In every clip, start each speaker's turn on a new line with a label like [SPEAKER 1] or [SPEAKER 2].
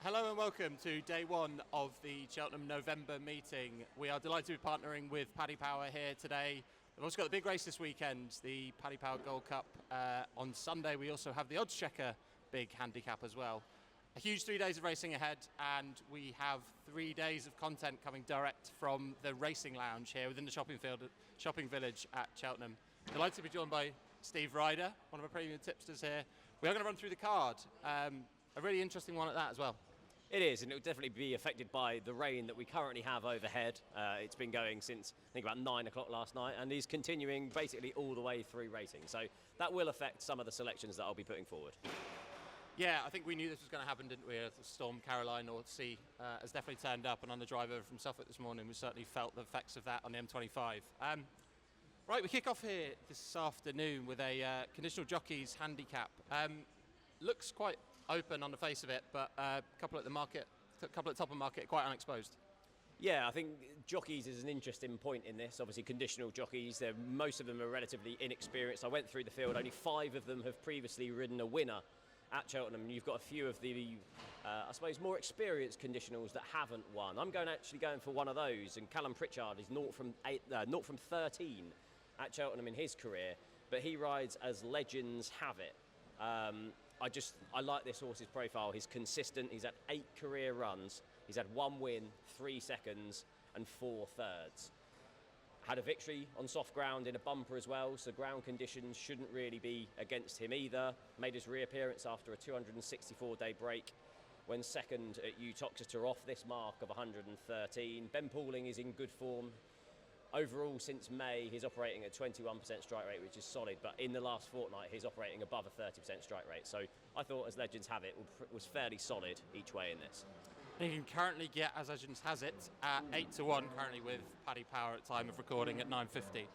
[SPEAKER 1] Hello and welcome to day one of the Cheltenham November meeting. We are delighted to be partnering with Paddy Power here today. We've also got the big race this weekend, the Paddy Power Gold Cup. On Sunday we also have the oddschecker big handicap as well. A huge 3 days of racing ahead, and we have 3 days of content coming direct from the racing lounge here within the shopping village at Cheltenham. Delighted to be joined by Steve Ryder, one of our premium tipsters here. We are going to run through the card. A really interesting one at that as well.
[SPEAKER 2] It is, and it will definitely be affected by the rain that we currently have overhead. It's been going since, I think, about 9 o'clock last night, and is continuing basically all the way through racing. So that will affect some of the selections that I'll be putting forward.
[SPEAKER 1] Yeah, I think we knew this was going to happen, didn't we? The Storm Caroline North Sea has definitely turned up, and on the drive over from Suffolk this morning, we certainly felt the effects of that on the M25. Right, we kick off here this afternoon with a conditional jockeys handicap. Looks quite open on the face of it, but a couple at top of market quite unexposed.
[SPEAKER 2] Yeah, I think jockeys is an interesting point in this. Obviously, conditional jockeys, most of them are relatively inexperienced. I went through the field, only 5 of them have previously ridden a winner at Cheltenham, and you've got a few of the, I suppose, more experienced conditionals that haven't won. I'm actually going for one of those, and Callum Pritchard is 0 from 13 at Cheltenham in his career, but he rides as legends have it. I like this horse's profile. He's consistent. He's had 8 career runs. He's had 1 win, 3 seconds, and 4 thirds. Had a victory on soft ground in a bumper as well, so ground conditions shouldn't really be against him either. Made his reappearance after a 264-day break when second at Uttoxeter off this mark of 113. Ben Pauling is in good form. Overall, since May, he's operating at 21% strike rate, which is solid, but in the last fortnight, he's operating above a 30% strike rate. So I thought, as legends have it, was fairly solid each way in this.
[SPEAKER 1] You can currently get, as legends has it, at 8-1 currently with Paddy Power at time of recording at 9.50.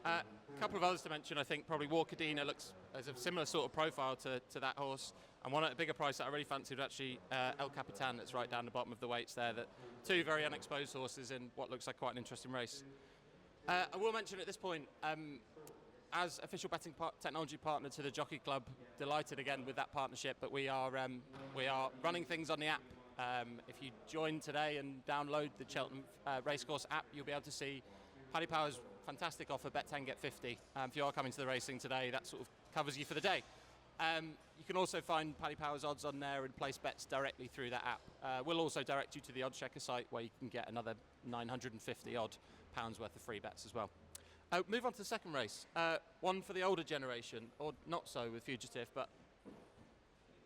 [SPEAKER 1] A couple of others to mention, I think probably Walkadena looks as a similar sort of profile to that horse, and one at a bigger price that I really fancied was actually El Capitan, that's right down the bottom of the weights there. That 2 very unexposed horses in what looks like quite an interesting race. I will mention at this point, as official betting technology partner to the Jockey Club, delighted again with that partnership, but we are running things on the app. If you join today and download the Cheltenham Racecourse app, you'll be able to see Paddy Power's fantastic offer, bet 10 get 50. If you are coming to the racing today, that sort of covers you for the day. You can also find Paddy Power's odds on there and place bets directly through that app. We'll also direct you to the oddschecker site where you can get another 950 odd pounds worth of free bets as well. Move on to the second race. One for the older generation, or not so with Fugitive, but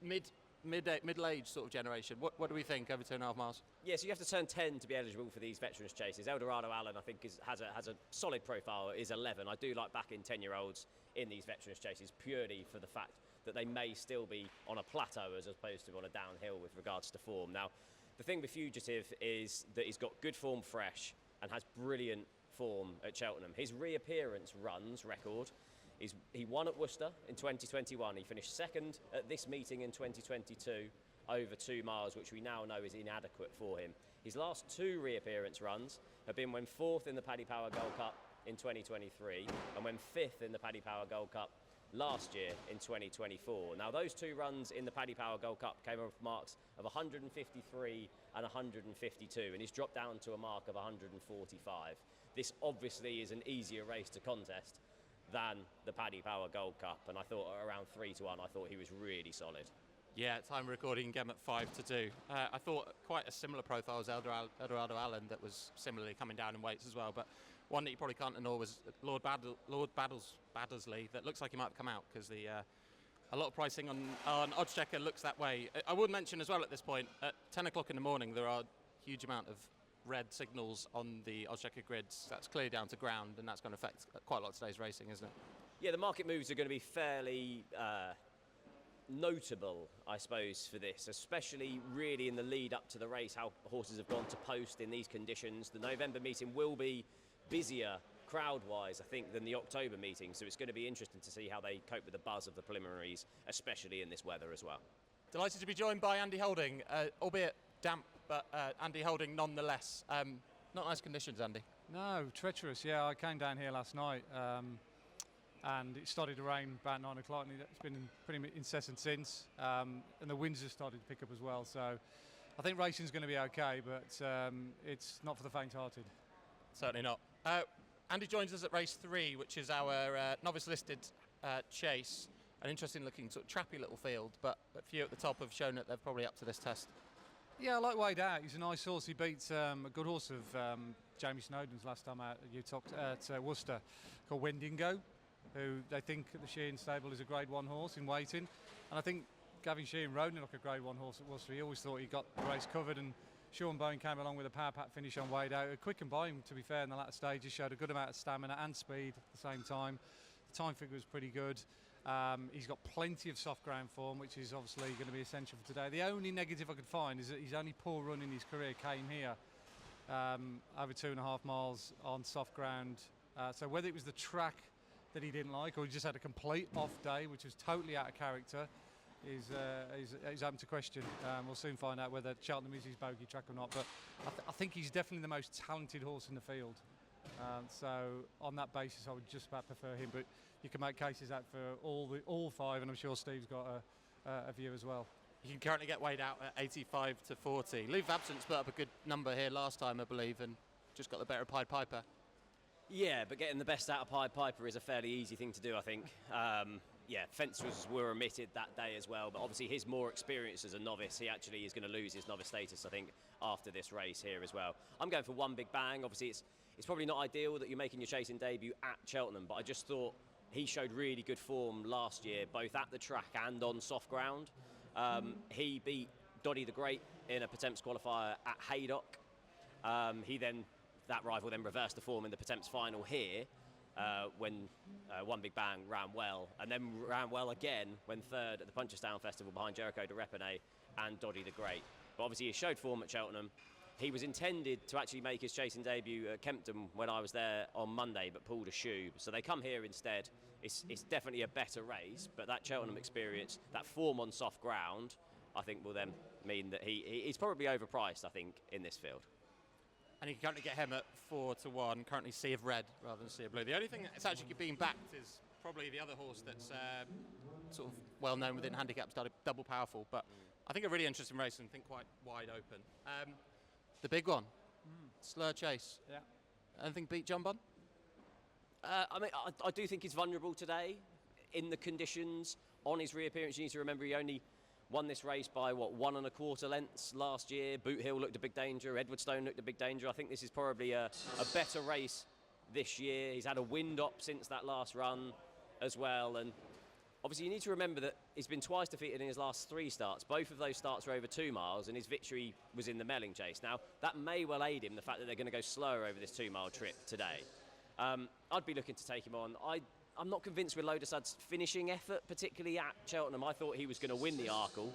[SPEAKER 1] middle-aged sort of generation. What do we think over 2.5 miles?
[SPEAKER 2] Yeah, so you have to turn 10 to be eligible for these veterans chases. Eldorado Allen, I think, has a solid profile, is 11. I do like backing 10-year-olds in these veterans chases purely for the fact that they may still be on a plateau as opposed to on a downhill with regards to form. Now, the thing with Fugitive is that he's got good form fresh and has brilliant form at Cheltenham. His reappearance runs record is he won at Worcester in 2021. He finished second at this meeting in 2022 over 2 miles, which we now know is inadequate for him. His last 2 reappearance runs have been when 4th in the Paddy Power Gold Cup in 2023 and when 5th in the Paddy Power Gold Cup last year in 2024. Now, those 2 runs in the Paddy Power Gold Cup came off marks of 153 and 152, and he's dropped down to a mark of 145. This obviously is an easier race to contest than the Paddy Power Gold Cup, and I thought around 3-1, I thought he was really solid.
[SPEAKER 1] Yeah, time of recording again at 5-2. I thought quite a similar profile as Eldorado Allen that was similarly coming down in weights as well, but one that you probably can't ignore was Lord Baddesley. That looks like he might have come out because a lot of pricing on oddschecker looks that way. I would mention as well at this point, at 10 o'clock in the morning, there are a huge amount of red signals on the oddschecker grids. That's clearly down to ground, and that's going to affect quite a lot of today's racing, isn't it? Yeah,
[SPEAKER 2] the market moves are going to be fairly notable, I suppose, for this, especially really in the lead up to the race, how horses have gone to post in these conditions. The November meeting will be busier crowd-wise, I think, than the October meeting, so it's going to be interesting to see how they cope with the buzz of the preliminaries, especially in this weather as well.
[SPEAKER 1] Delighted to be joined by Andy Holding, albeit damp, but Andy Holding nonetheless. Not nice conditions, Andy.
[SPEAKER 3] No, treacherous. Yeah, I came down here last night and it started to rain about 9 o'clock, and it's been pretty incessant since, and the winds have started to pick up as well, so I think racing's going to be okay, but it's not for the faint-hearted.
[SPEAKER 1] Certainly not. Andy joins us at race 3, which is our novice-listed chase. An interesting-looking, sort of trappy little field, but a few at the top have shown that they're probably up to this test.
[SPEAKER 3] Yeah, I like Wade Out. He's a nice horse. He beat a good horse of Jamie Snowden's last time out at Worcester, called Wendingo, who they think at the Sheehan stable is a Grade 1 horse in waiting. And I think Gavin Sheehan rode him like a Grade 1 horse at Worcester. He always thought he got the race covered, and Sean Bowen came along with a power pack finish on Wade Out. A quick and by him, to be fair, in the latter stages, showed a good amount of stamina and speed at the same time. The time figure was pretty good. He's got plenty of soft ground form, which is obviously going to be essential for today. The only negative I could find is that his only poor run in his career came here, over 2.5 miles on soft ground. So whether it was the track that he didn't like, or he just had a complete off day, which was totally out of character, is open to question. We'll soon find out whether Cheltenham is his bogey track or not. But I think he's definitely the most talented horse in the field. So on that basis, I would just about prefer him. But you can make cases out for all 5, and I'm sure Steve's got a view as well.
[SPEAKER 1] You can currently get Wade Out at 85 to 40. Leave of Absence put up a good number here last time, I believe, and just got the better of Pied Piper.
[SPEAKER 2] Yeah, but getting the best out of Pied Piper is a fairly easy thing to do, I think. Yeah, fences were omitted that day as well, but obviously his more experience as a novice, he actually is going to lose his novice status, I think, after this race here as well. I'm going for One Big Bang. Obviously, it's probably not ideal that you're making your chasing debut at Cheltenham, but I just thought he showed really good form last year, both at the track and on soft ground. He beat Doddy the Great in a Pertemps qualifier at Haydock. That rival then reversed the form in the Pertemps final here, when One Big Bang ran well, and then ran well again when third at the Punchestown Festival behind Jericho de Repene and Doddy the Great. But obviously he showed form at Cheltenham. He was intended to actually make his chasing debut at Kempton when I was there on Monday, but pulled a shoe. So they come here instead. It's definitely a better race, but that Cheltenham experience, that form on soft ground, I think will then mean that he's probably overpriced, I think, in this field.
[SPEAKER 1] And you can currently get him at 4 to 1, currently Sea of Red rather than Sea of Blue. The only thing that's actually being backed is probably the other horse that's sort of well known within handicaps, Double Powerful. But I think a really interesting race, and I think quite wide open. The big one, Slur Chase.
[SPEAKER 3] Yeah.
[SPEAKER 1] Anything beat John Bunn?
[SPEAKER 2] I mean, I do think he's vulnerable today in the conditions. On his reappearance, you need to remember he only won this race by, 1 1/4 lengths last year. Boot Hill looked a big danger. Edwardstone looked a big danger. I think this is probably a better race this year. He's had a wind up since that last run as well. And obviously you need to remember that he's been twice defeated in his last 3 starts. Both of those starts were over 2 miles, and his victory was in the Melling Chase. Now, that may well aid him, the fact that they're going to go slower over this 2-mile trip today. I'd be looking to take him on. I'm not convinced with Lodesad's finishing effort, particularly at Cheltenham. I thought he was going to win the Arkle.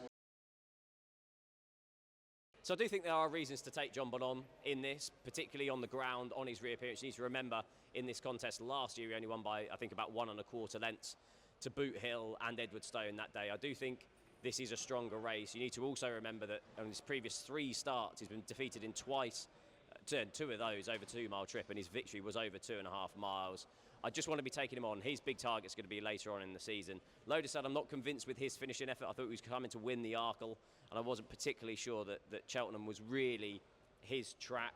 [SPEAKER 2] So I do think there are reasons to take John Bon on in this, particularly on the ground, on his reappearance. You need to remember, in this contest last year, he only won by, I think, about 1 1/4 lengths to Boot Hill and Edwardstone that day. I do think this is a stronger race. You need to also remember that on his previous 3 starts, he's been defeated in twice, 2 of those over 2-mile trip, and his victory was over 2.5 miles. I just want to be taking him on. His big target's going to be later on in the season. Lodesad, I'm not convinced with his finishing effort. I thought he was coming to win the Arkle, and I wasn't particularly sure that Cheltenham was really his track.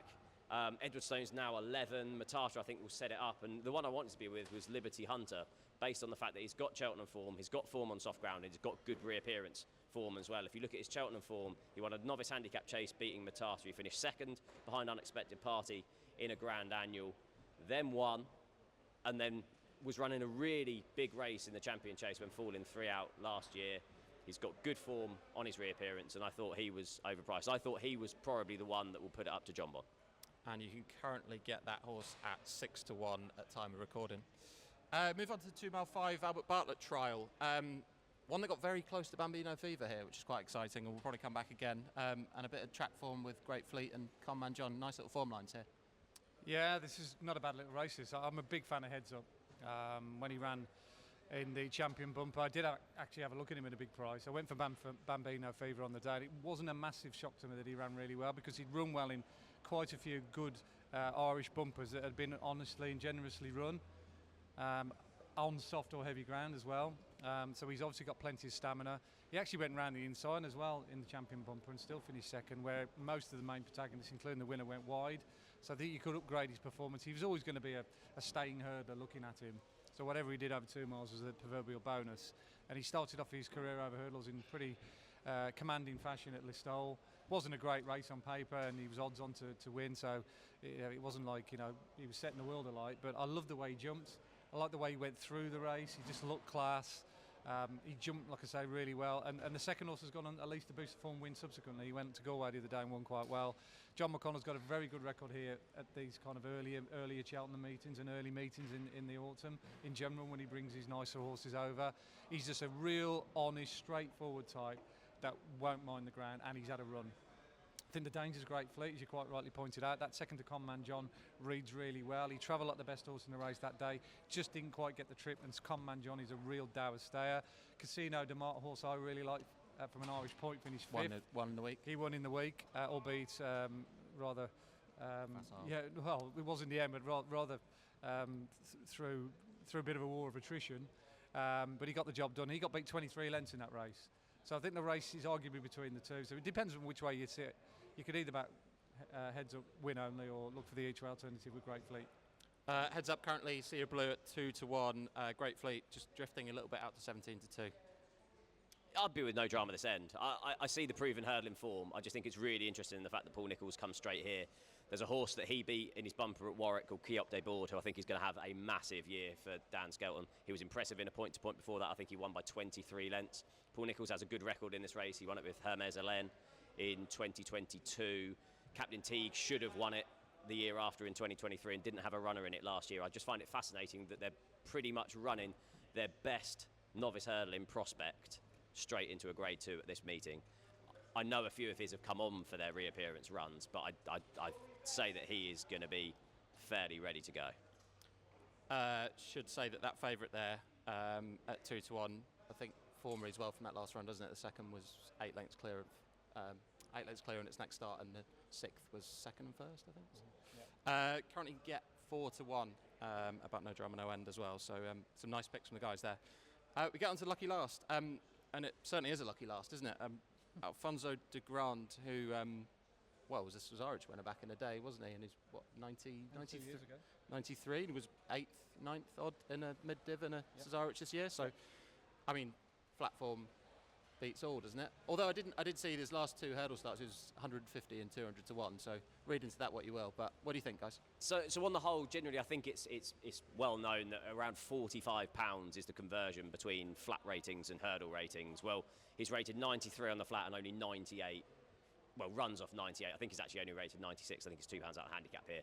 [SPEAKER 2] Edwardstone's now 11. Matata, I think, will set it up, and the one I wanted to be with was Liberty Hunter, based on the fact that he's got Cheltenham form, he's got form on soft ground, and he's got good reappearance form as well. If you look at his Cheltenham form, he won a novice handicap chase beating Matata. He finished 2nd behind Unexpected Party in a Grand Annual, then won, and then was running a really big race in the Champion Chase when falling 3 out last year. He's got good form on his reappearance, and I thought he was overpriced. I thought he was probably the one that will put it up to John Bon.
[SPEAKER 1] And you can currently get that horse at 6 to 1 at time of recording. Move on to the 2-mile 5 Albert Bartlett trial. One that got very close to Bambino Fever here, which is quite exciting, and we'll probably come back again. And a bit of track form with Great Fleet and Conman John. Nice little form lines here. Yeah,
[SPEAKER 3] this is not a bad little race. I'm a big fan of Heads Up. When he ran in the Champion Bumper, I did actually have a look at him in a big price. I went for Bambino Fever on the day. It wasn't a massive shock to me that he ran really well, because he'd run well in quite a few good Irish bumpers that had been honestly and generously run on soft or heavy ground as well. So he's obviously got plenty of stamina. He actually went round the inside as well in the champion bumper and still finished second, where most of the main protagonists, including the winner, went wide. So I think you could upgrade his performance. He was always going to be a staying hurdler looking at him. So whatever he did over 2 miles was a proverbial bonus. And he started off his career over hurdles in pretty commanding fashion at Listowel. Wasn't a great race on paper, and he was odds on to win. So it wasn't like he was setting the world alight. But I loved the way he jumped. I liked the way he went through the race. He just looked class. He jumped, like I say, really well. And the second horse has gone on at least to boost the form win subsequently. He went to Galway the other day and won quite well. John McConnell's got a very good record here at these kind of earlier Cheltenham meetings and early meetings in the autumn in general when he brings his nicer horses over. He's just a real, honest, straightforward type that won't mind the ground, and he's had a run. I think the Danger's great fleet, as you quite rightly pointed out. That second to Conman John reads really well. He travelled like the best horse in the race that day, just didn't quite get the trip, and Conman John is a real dour stayer. Casino de Mart horse I really like from an Irish point, finished fifth.
[SPEAKER 1] Won in the week.
[SPEAKER 3] He won in the week, albeit rather, yeah, well, it was in the end, but rather through a bit of a war of attrition. But he got the job done. He got beat 23 lengths in that race. So I think the race is arguably between the two. So it depends on which way you sit. You could either back heads up win only or look for the each way alternative with Great Fleet.
[SPEAKER 1] Heads up currently, Sea of Blue at 2-1. Great Fleet just drifting a little bit out to 17-2.
[SPEAKER 2] I'd be with No Drama this end. I see the proven hurdling form. I just think it's really interesting in the fact that Paul Nicholls comes straight here. There's a horse that he beat in his bumper at Warwick called Keop de Board, who I think is going to have a massive year for Dan Skelton. He was impressive in a point-to-point before that. I think he won by 23 lengths. Paul Nicholls has a good record in this race. He won it with Hermes Hélène in 2022. Captain Teague should have won it the year after in 2023 and didn't have a runner in it last year. I just find it fascinating that they're pretty much running their best novice hurdling prospect straight into a Grade 2 at this meeting. I know a few of his have come on for their reappearance runs, but I'd say that he is going to be fairly ready to go.
[SPEAKER 1] Should say that favourite there at 2-1, I think form reads well from that last run, doesn't it? The second was 8 lengths clear in its next start, and the 6th was second and first, I think. Yeah. Currently get 4-1 about No Drama No End as well, so some nice picks from the guys there. We get on to lucky last, and it certainly is a lucky last, isn't it? Alfonso de Grand, who was a Cesarewitch winner back in the day, wasn't he? And he's 90 years ago. 93, and he was 8th, 9th odd in a mid-div in a Cesarewitch this year. So, I mean, flat form beats all, doesn't it? Although I did see his last 2 hurdle starts, it was 150 and 200-1. So read into that what you will. But what do you think, guys?
[SPEAKER 2] So on the whole, generally, I think it's well known that around £45 is the conversion between flat ratings and hurdle ratings. Well, he's rated 93 on the flat and only 98. Well, runs off 98. I think he's actually only rated 96. I think it's £2 out of handicap here.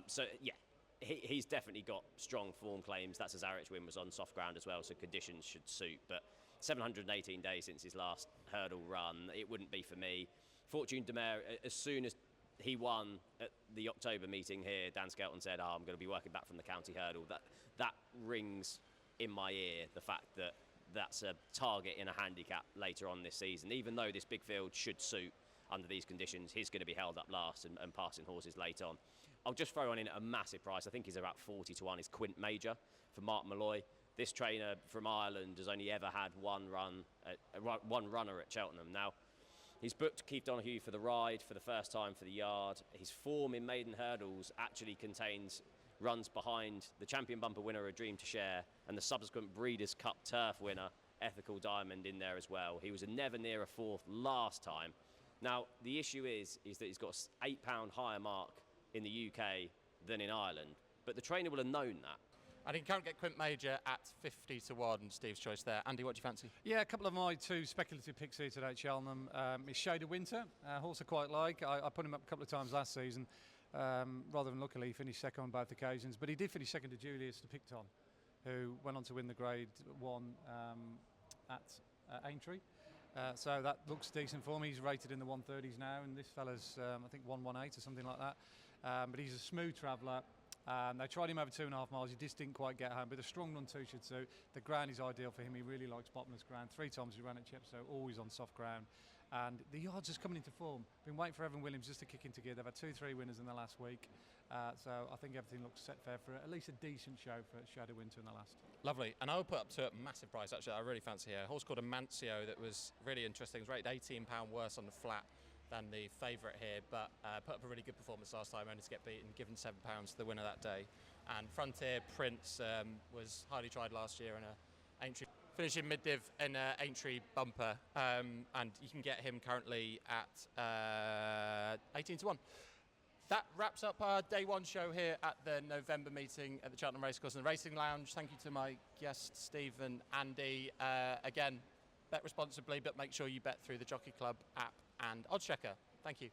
[SPEAKER 2] So yeah, he's definitely got strong form claims. That Cesarewitch win was on soft ground as well, so conditions should suit. But 718 days since his last hurdle run, it wouldn't be for me. Fortune de Mer, as soon as he won at the October meeting here, Dan Skelton said, I'm going to be working back from the county hurdle. That rings in my ear, the fact that that's a target in a handicap later on this season. Even though this big field should suit under these conditions, he's going to be held up last and passing horses late on. I'll just throw on in a massive price. I think he's about 40-1. Is Quint Major for Mark Malloy. This trainer from Ireland has only ever had one runner at Cheltenham. Now, he's booked Keith Donoghue for the ride for the first time for the yard. His form in maiden hurdles actually contains runs behind the champion bumper winner, A Dream to Share, and the subsequent Breeders' Cup turf winner, Ethical Diamond, in there as well. He was never near a 4th last time. Now, the issue is that he's got an £8 higher mark in the UK than in Ireland, but the trainer will have known that.
[SPEAKER 1] I think you can't get Quint Major at 50-1, Steve's choice there. Andy, what do you fancy?
[SPEAKER 3] Yeah, a couple of my 2 speculative picks here today at Cheltenham. Is Shade of Winter, a horse I quite like. I put him up a couple of times last season. Rather unluckily, he finished second on both occasions, but he did finish second to Julius de Picton, who went on to win the Grade 1 at Aintree. So that looks decent for him. He's rated in the 130s now, and this fella's, I think, 118 or something like that. But he's a smooth traveller. They tried him over 2.5 miles. He just didn't quite get home, but a strong run too should suit. The ground is ideal for him. He really likes bottomless ground. 3 times he ran at Chepstow, always on soft ground. And the odds just coming into form. Been waiting for Evan Williams just to kick into gear. They've had 2-3 winners in the last week. So I think everything looks set fair for at least a decent show for Shadow Winter in the last.
[SPEAKER 1] Lovely. And I will put up to a massive price, actually, I really fancy here. A horse called Amancio that was really interesting. It was rated £18 worse on the flat than the favourite here, but put up a really good performance last time, only to get beaten, given £7 to the winner that day. And Frontier Prince was highly tried last year in a Aintree, finishing mid-div in a Aintree bumper, and you can get him currently at 18 to 1. That wraps up our day one show here at the November meeting at the Cheltenham Racecourse and the Racing Lounge. Thank you to my guests, Steve and Andy. Again, bet responsibly, but make sure you bet through the Jockey Club app and oddschecker. Thank you.